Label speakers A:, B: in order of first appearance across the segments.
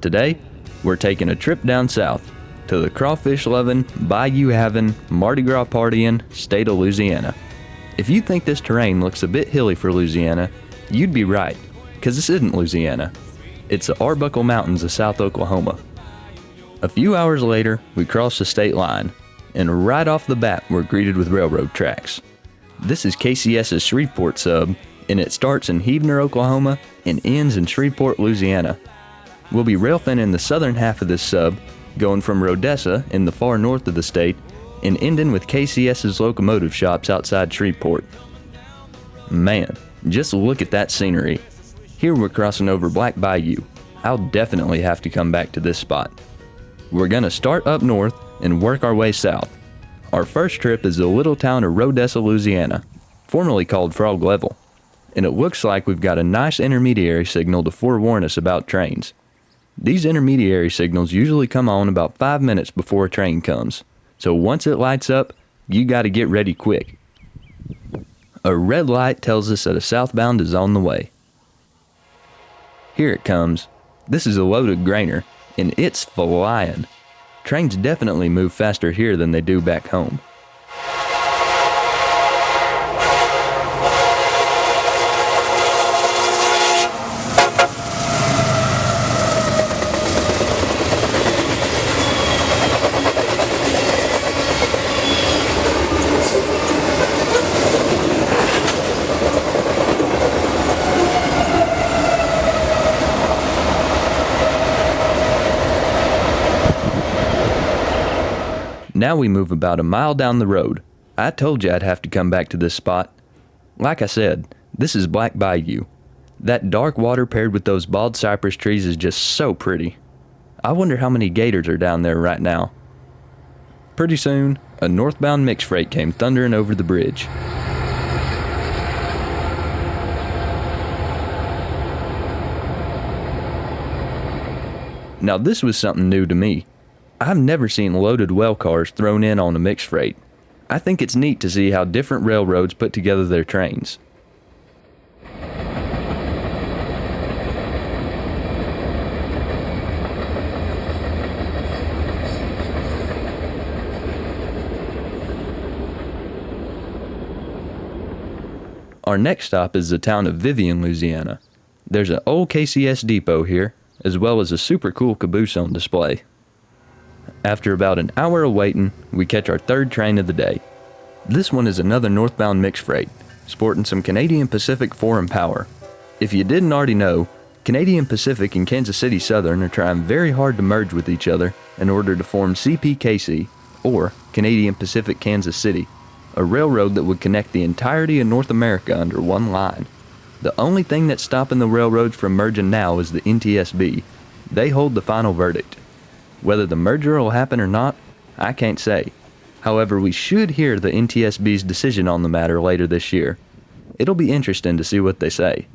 A: Today, we're taking a trip down south to the crawfish-loving, bayou-having, Mardi Gras partying state of Louisiana. If you think this terrain looks a bit hilly for Louisiana, you'd be right, because this isn't Louisiana. It's the Arbuckle Mountains of South Oklahoma. A few hours later, we cross the state line, and right off the bat, we're greeted with railroad tracks. This is KCS's Shreveport sub, and it starts in Heavener, Oklahoma, and ends in Shreveport, Louisiana. We'll be rail thinning the southern half of this sub, going from Rodessa in the far north of the state, and ending with KCS's locomotive shops outside Shreveport. Man, just look at that scenery. Here we're crossing over Black Bayou. I'll definitely have to come back to this spot. We're gonna start up north and work our way south. Our first trip is the little town of Rodessa, Louisiana, formerly called Frog Level, and it looks like we've got a nice intermediary signal to forewarn us about trains. These intermediary signals usually come on about 5 minutes before a train comes, so once it lights up, you gotta get ready quick. A red light tells us that a southbound is on the way. Here it comes. This is a loaded grainer, and it's flying. Trains definitely move faster here than they do back home. Now we move about a mile down the road. I told you I'd have to come back to this spot. Like I said, this is Black Bayou. That dark water paired with those bald cypress trees is just so pretty. I wonder how many gators are down there right now. Pretty soon, a northbound mixed freight came thundering over the bridge. Now this was something new to me. I've never seen loaded well cars thrown in on a mixed freight. I think it's neat to see how different railroads put together their trains. Our next stop is the town of Vivian, Louisiana. There's an old KCS depot here, as well as a super cool caboose on display. After about an hour of waiting, we catch our third train of the day. This one is another northbound mixed freight, sporting some Canadian Pacific foreign power. If you didn't already know, Canadian Pacific and Kansas City Southern are trying very hard to merge with each other in order to form CPKC, or Canadian Pacific Kansas City, a railroad that would connect the entirety of North America under one line. The only thing that's stopping the railroads from merging now is the NTSB. They hold the final verdict. Whether the merger will happen or not, I can't say. However, we should hear the NTSB's decision on the matter later this year. It'll be interesting to see what they say.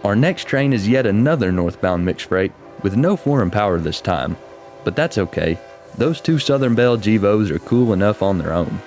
A: Our next train is yet another northbound mixed freight, with no foreign power this time. But that's okay. Those two Southern Belle Gevos are cool enough on their own.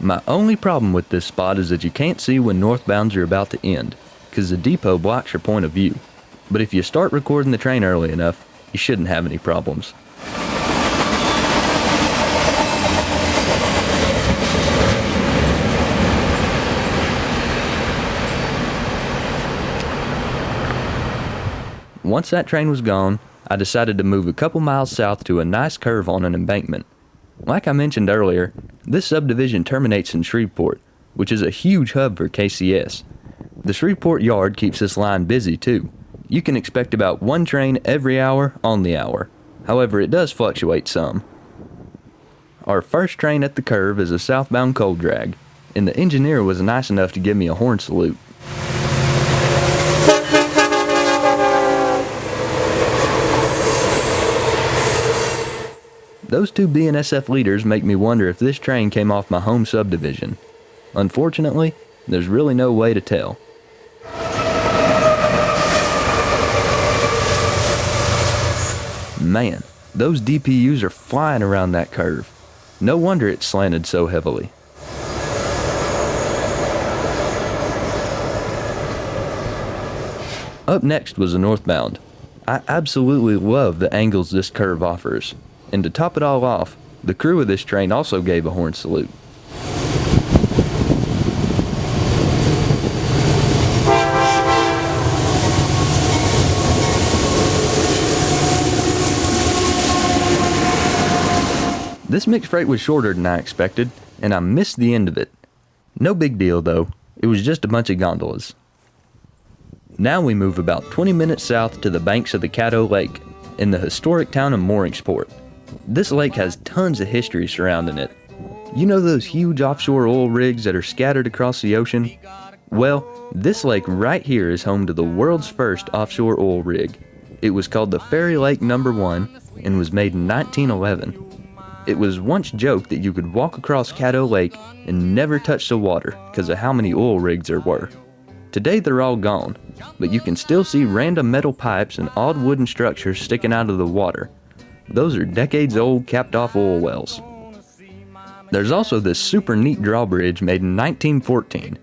A: My only problem with this spot is that you can't see when northbounds are about to end, because the depot blocks your point of view. But if you start recording the train early enough, you shouldn't have any problems. Once that train was gone, I decided to move a couple miles south to a nice curve on an embankment. Like I mentioned earlier, this subdivision terminates in Shreveport, which is a huge hub for KCS. The Shreveport yard keeps this line busy too. You can expect about one train every hour on the hour. However, it does fluctuate some. Our first train at the curve is a southbound coal drag, and the engineer was nice enough to give me a horn salute. Those two BNSF leaders make me wonder if this train came off my home subdivision. Unfortunately, there's really no way to tell. Man, those DPUs are flying around that curve. No wonder it's slanted so heavily. Up next was the Northbound. I absolutely love the angles this curve offers, and to top it all off, the crew of this train also gave a horn salute. This mixed freight was shorter than I expected, and I missed the end of it. No big deal though, it was just a bunch of gondolas. Now we move about 20 minutes south to the banks of the Caddo Lake, in the historic town of Mooringsport. This lake has tons of history surrounding it. You know those huge offshore oil rigs that are scattered across the ocean? Well, this lake right here is home to the world's first offshore oil rig. It was called the Ferry Lake No. 1 and was made in 1911. It was once joked that you could walk across Caddo Lake and never touch the water because of how many oil rigs there were. Today they're all gone, but you can still see random metal pipes and odd wooden structures sticking out of the water. Those are decades old capped off oil wells. There's also this super neat drawbridge made in 1914.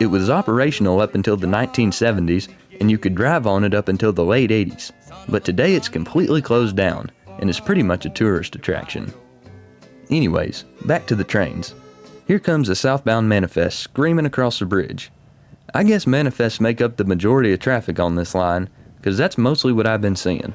A: It was operational up until the 1970s and you could drive on it up until the late 80s, but today it's completely closed down and is pretty much a tourist attraction. Anyways, back to the trains. Here comes a southbound manifest screaming across the bridge. I guess manifests make up the majority of traffic on this line, because that's mostly what I've been seeing.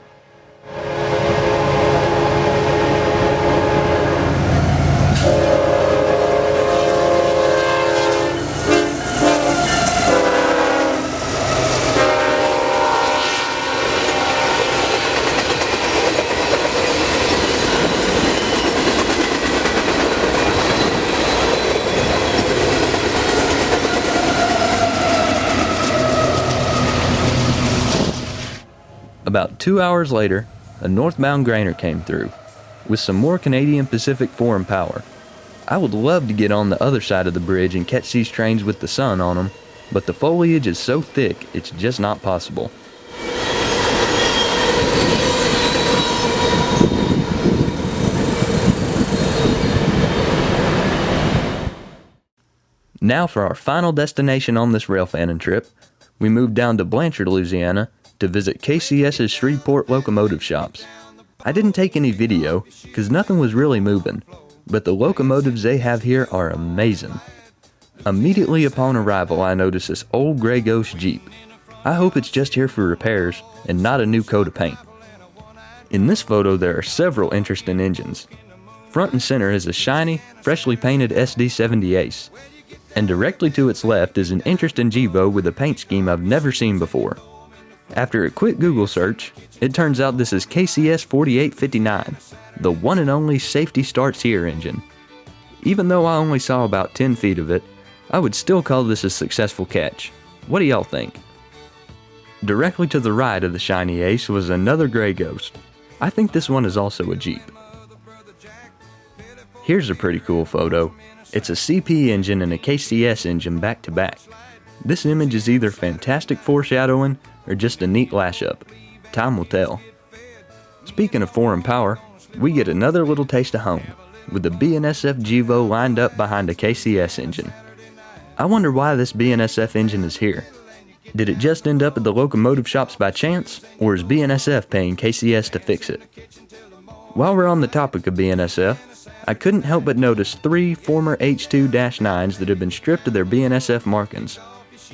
A: About 2 hours later, a northbound grainer came through, with some more Canadian Pacific foreign power. I would love to get on the other side of the bridge and catch these trains with the sun on them, but the foliage is so thick it's just not possible. Now for our final destination on this rail fanning trip, we moved down to Blanchard, Louisiana, to visit KCS's Shreveport locomotive shops. I didn't take any video, because nothing was really moving, but the locomotives they have here are amazing. Immediately upon arrival, I noticed this old gray ghost Jeep. I hope it's just here for repairs, and not a new coat of paint. In this photo there are several interesting engines. Front and center is a shiny, freshly painted SD70 Ace, and directly to its left is an interesting Gevo with a paint scheme I've never seen before. After a quick Google search, it turns out this is KCS 4859, the one and only safety starts here engine. Even though I only saw about 10 feet of it, I would still call this a successful catch. What do y'all think? Directly to the right of the shiny Ace was another gray ghost. I think this one is also a Jeep. Here's a pretty cool photo. It's a CP engine and a KCS engine back to back. This image is either fantastic foreshadowing or just a neat lash-up. Time will tell. Speaking of foreign power, we get another little taste of home, with the BNSF Gevo lined up behind a KCS engine. I wonder why this BNSF engine is here. Did it just end up at the locomotive shops by chance, or is BNSF paying KCS to fix it? While we're on the topic of BNSF, I couldn't help but notice 3 former H2-9s that have been stripped of their BNSF markings.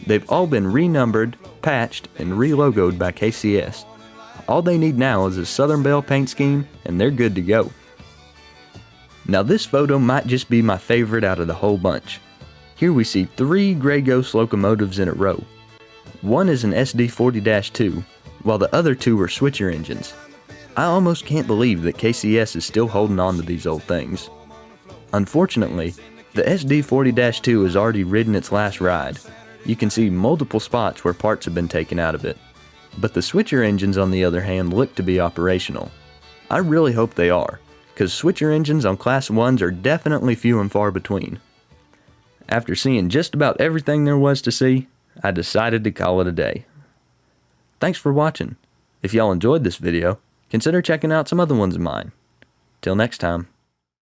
A: They've all been renumbered, patched, and re-logoed by KCS. All they need now is a Southern Belle paint scheme, and they're good to go. Now this photo might just be my favorite out of the whole bunch. Here we see 3 Gray Ghost locomotives in a row. One is an SD40-2, while the other 2 are switcher engines. I almost can't believe that KCS is still holding on to these old things. Unfortunately, the SD40-2 has already ridden its last ride. You can see multiple spots where parts have been taken out of it. But the switcher engines on the other hand look to be operational. I really hope they are, because switcher engines on Class 1s are definitely few and far between. After seeing just about everything there was to see, I decided to call it a day. Thanks for watching. If y'all enjoyed this video, consider checking out some other ones of mine. Till next time.